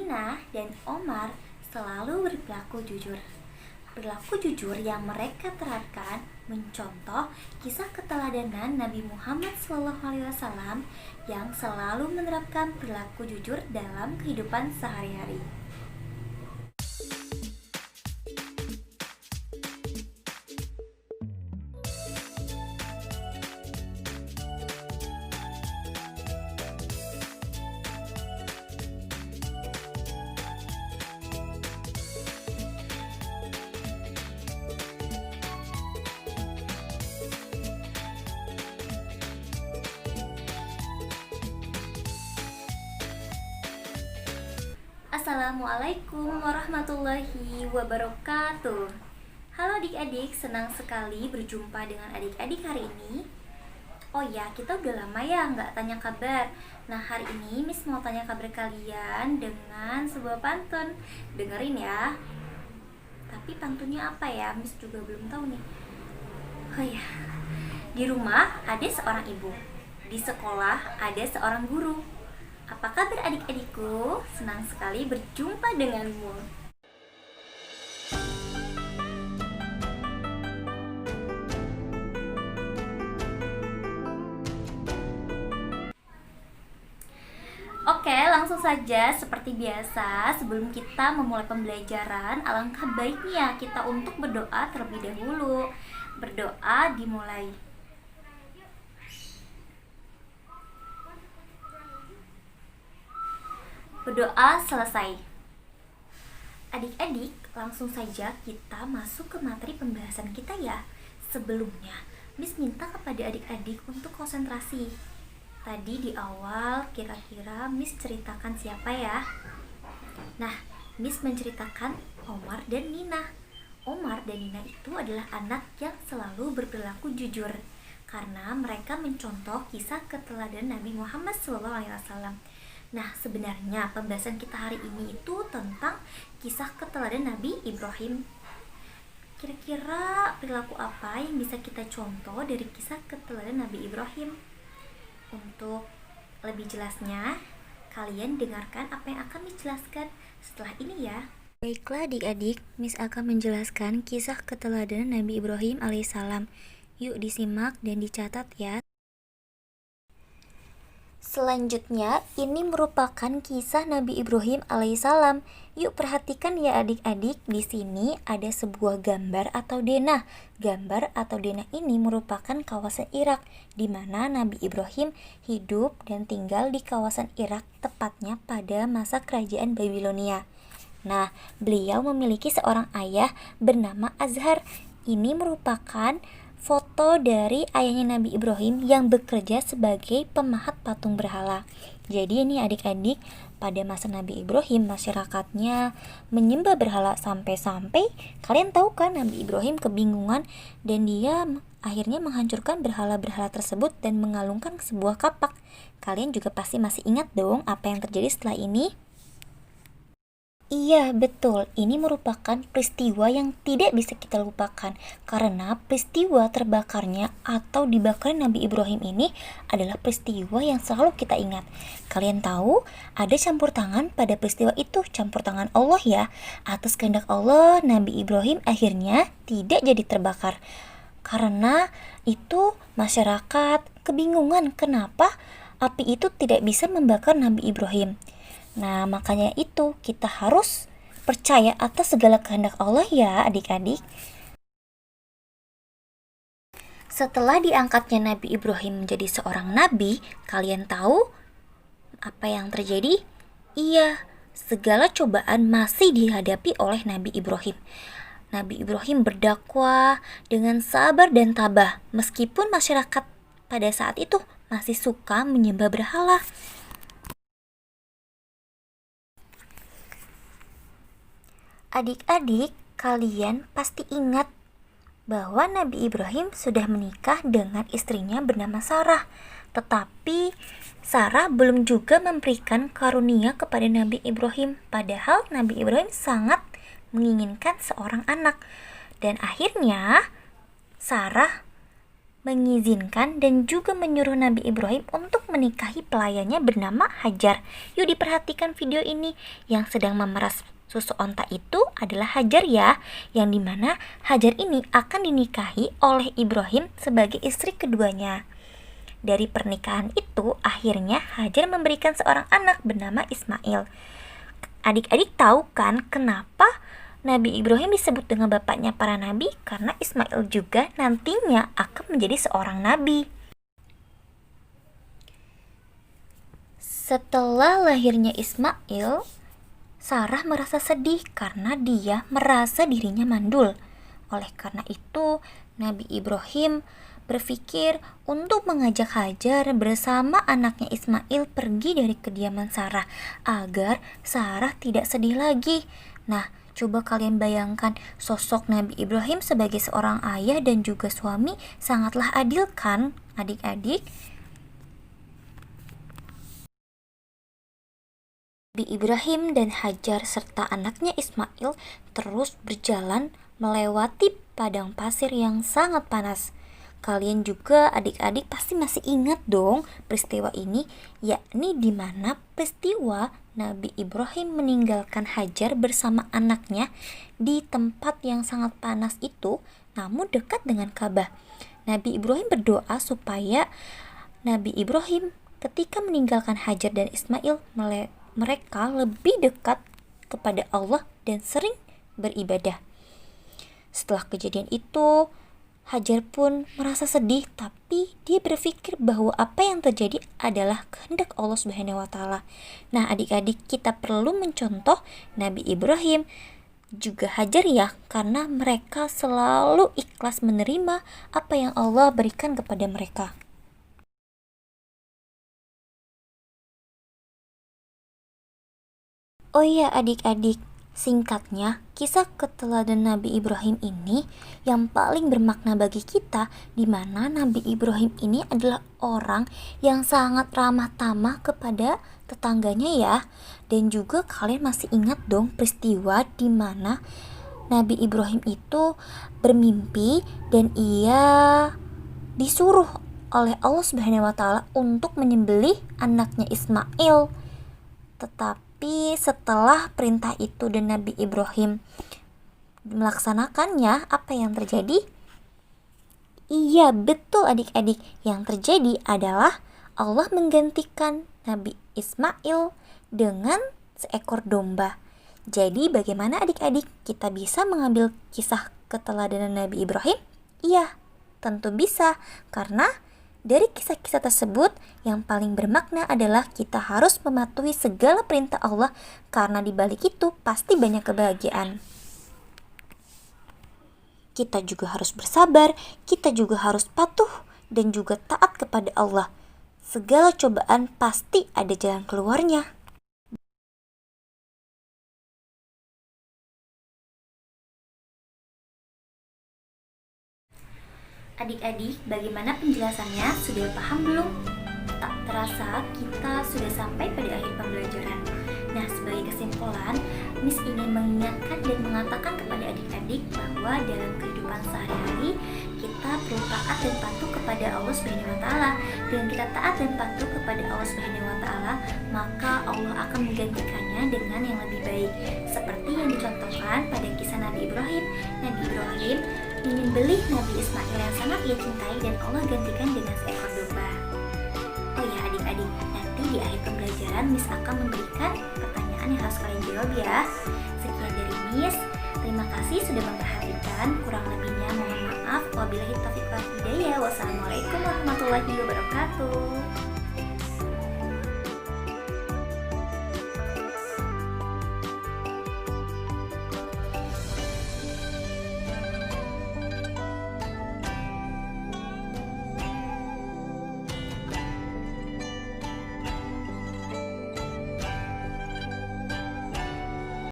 Nina dan Omar selalu berperilaku jujur. Perilaku jujur yang mereka terapkan mencontoh kisah keteladanan Nabi Muhammad SAW yang selalu menerapkan perilaku jujur dalam kehidupan sehari-hari. Assalamualaikum warahmatullahi wabarakatuh. Halo adik-adik, senang sekali berjumpa dengan adik-adik hari ini. Oh ya, kita udah lama ya nggak tanya kabar. Nah, hari ini Miss mau tanya kabar kalian dengan sebuah pantun. Dengerin ya. Tapi pantunnya apa ya? Miss juga belum tahu nih. Oh ya, di rumah ada seorang ibu, di sekolah ada seorang guru. Apa kabar adik-adikku? Senang sekali berjumpa denganmu. Oke, langsung saja seperti biasa, sebelum kita memulai pembelajaran, alangkah baiknya kita untuk berdoa terlebih dahulu. Berdoa dimulai. Berdoa selesai. Adik-adik, langsung saja kita masuk ke materi pembahasan kita ya. Sebelumnya, Miss minta kepada adik-adik untuk konsentrasi. Tadi di awal kira-kira Miss ceritakan siapa ya? Nah, Miss menceritakan Omar dan Nina. Omar dan Nina itu adalah anak yang selalu berperilaku jujur karena mereka mencontoh kisah keteladanan Nabi Muhammad SAW. Nah, sebenarnya pembahasan kita hari ini itu tentang kisah keteladanan Nabi Ibrahim. Kira-kira perilaku apa yang bisa kita contoh dari kisah keteladanan Nabi Ibrahim? Untuk lebih jelasnya, kalian dengarkan apa yang akan Miss jelaskan setelah ini ya. Baiklah adik-adik, Miss akan menjelaskan kisah keteladanan Nabi Ibrahim alaihissalam. Yuk disimak dan dicatat ya. Selanjutnya, ini merupakan kisah Nabi Ibrahim alaihissalam. Yuk perhatikan ya adik-adik, di sini ada sebuah gambar atau denah. Gambar atau denah ini merupakan kawasan Irak, di mana Nabi Ibrahim hidup dan tinggal di kawasan Irak, tepatnya pada masa kerajaan Babilonia. Nah, beliau memiliki seorang ayah bernama Azhar. Ini merupakan foto dari ayahnya Nabi Ibrahim yang bekerja sebagai pemahat patung berhala. Jadi ini adik-adik, pada masa Nabi Ibrahim masyarakatnya menyembah berhala sampai-sampai kalian tahu kan Nabi Ibrahim kebingungan dan dia akhirnya menghancurkan berhala-berhala tersebut dan mengalungkan sebuah kapak. Kalian juga pasti masih ingat dong apa yang terjadi setelah ini? Iya, betul. Ini merupakan peristiwa yang tidak bisa kita lupakan karena peristiwa terbakarnya atau dibakar Nabi Ibrahim ini adalah peristiwa yang selalu kita ingat. Kalian tahu, ada campur tangan pada peristiwa itu, campur tangan Allah ya. Atas kehendak Allah, Nabi Ibrahim akhirnya tidak jadi terbakar. Karena itu masyarakat kebingungan kenapa api itu tidak bisa membakar Nabi Ibrahim. Nah, makanya itu kita harus percaya atas segala kehendak Allah ya adik-adik. Setelah diangkatnya Nabi Ibrahim menjadi seorang nabi, kalian tahu apa yang terjadi? Iya, segala cobaan masih dihadapi oleh Nabi Ibrahim. Nabi Ibrahim berdakwah dengan sabar dan tabah, meskipun masyarakat pada saat itu masih suka menyembah berhala. Adik-adik, kalian pasti ingat bahwa Nabi Ibrahim sudah menikah dengan istrinya bernama Sarah. Tetapi Sarah belum juga memberikan karunia kepada Nabi Ibrahim. Padahal Nabi Ibrahim sangat menginginkan seorang anak. Dan akhirnya Sarah mengizinkan dan juga menyuruh Nabi Ibrahim untuk menikahi pelayannya bernama Hajar. Yuk diperhatikan video ini. Yang sedang memeras susu onta itu adalah Hajar ya, yang dimana Hajar ini akan dinikahi oleh Ibrahim sebagai istri keduanya. Dari pernikahan itu, akhirnya Hajar memberikan seorang anak bernama Ismail. Adik-adik tahu kan kenapa Nabi Ibrahim disebut dengan bapaknya para nabi? Karena Ismail juga nantinya akan menjadi seorang nabi. Setelah lahirnya Ismail, Sarah merasa sedih karena dia merasa dirinya mandul. Oleh karena itu, Nabi Ibrahim berpikir untuk mengajak Hajar bersama anaknya Ismail pergi dari kediaman Sarah agar Sarah tidak sedih lagi. Nah, coba kalian bayangkan sosok Nabi Ibrahim sebagai seorang ayah dan juga suami sangatlah adil kan, adik-adik? Nabi Ibrahim dan Hajar serta anaknya Ismail terus berjalan melewati padang pasir yang sangat panas. Kalian juga adik-adik pasti masih ingat dong peristiwa ini, yakni di mana peristiwa Nabi Ibrahim meninggalkan Hajar bersama anaknya di tempat yang sangat panas itu, namun dekat dengan Ka'bah. Nabi Ibrahim berdoa supaya Nabi Ibrahim ketika meninggalkan Hajar dan Ismail, mereka lebih dekat kepada Allah dan sering beribadah. Setelah kejadian itu, Hajar pun merasa sedih, tapi dia berpikir bahwa apa yang terjadi adalah kehendak Allah Subhanahu wa taala. Nah, adik-adik, kita perlu mencontoh Nabi Ibrahim juga Hajar ya, karena mereka selalu ikhlas menerima apa yang Allah berikan kepada mereka. Oh iya adik-adik, singkatnya, kisah keteladan Nabi Ibrahim ini yang paling bermakna bagi kita, di mana Nabi Ibrahim ini adalah orang yang sangat ramah tamah kepada tetangganya ya. Dan juga kalian masih ingat dong peristiwa di mana Nabi Ibrahim itu bermimpi dan ia disuruh oleh Allah Subhanahu wa taala untuk menyembelih anaknya Ismail. Tetapi setelah perintah itu dan Nabi Ibrahim melaksanakannya, apa yang terjadi? Iya, betul adik-adik. Yang terjadi adalah Allah menggantikan Nabi Ismail dengan seekor domba. Jadi bagaimana adik-adik? Kita bisa mengambil kisah keteladanan Nabi Ibrahim? Iya, tentu bisa. Karena dari kisah-kisah tersebut, yang paling bermakna adalah kita harus mematuhi segala perintah Allah, karena di balik itu pasti banyak kebahagiaan. Kita juga harus bersabar, kita juga harus patuh dan juga taat kepada Allah. Segala cobaan pasti ada jalan keluarnya. Adik-adik, bagaimana penjelasannya? Sudah paham belum? Tak terasa kita sudah sampai pada akhir pembelajaran. Nah, sebagai kesimpulan, Miss ingin mengingatkan dan mengatakan kepada adik-adik bahwa dalam kehidupan sehari-hari kita perlu taat dan patuh kepada Allah Subhanahu wa taala. Dengan kita taat dan patuh kepada Allah Subhanahu wa taala, maka Allah akan menggantikannya dengan yang lebih baik. Seperti yang dicontohkan pada kisah Nabi Ibrahim. Nabi Ibrahim menyembelih Nabi Ismail yang sangat ia cintai dan Allah gantikan dengan seekor domba. Oh ya adik-adik, nanti di akhir pembelajaran Miss akan memberikan pertanyaan yang harus kalian jawab ya. Sekian dari Miss, terima kasih sudah memperhatikan. Kurang lebihnya mohon maaf. Wabillahi taufiq wal hidayah. Wassalamualaikum warahmatullahi wabarakatuh.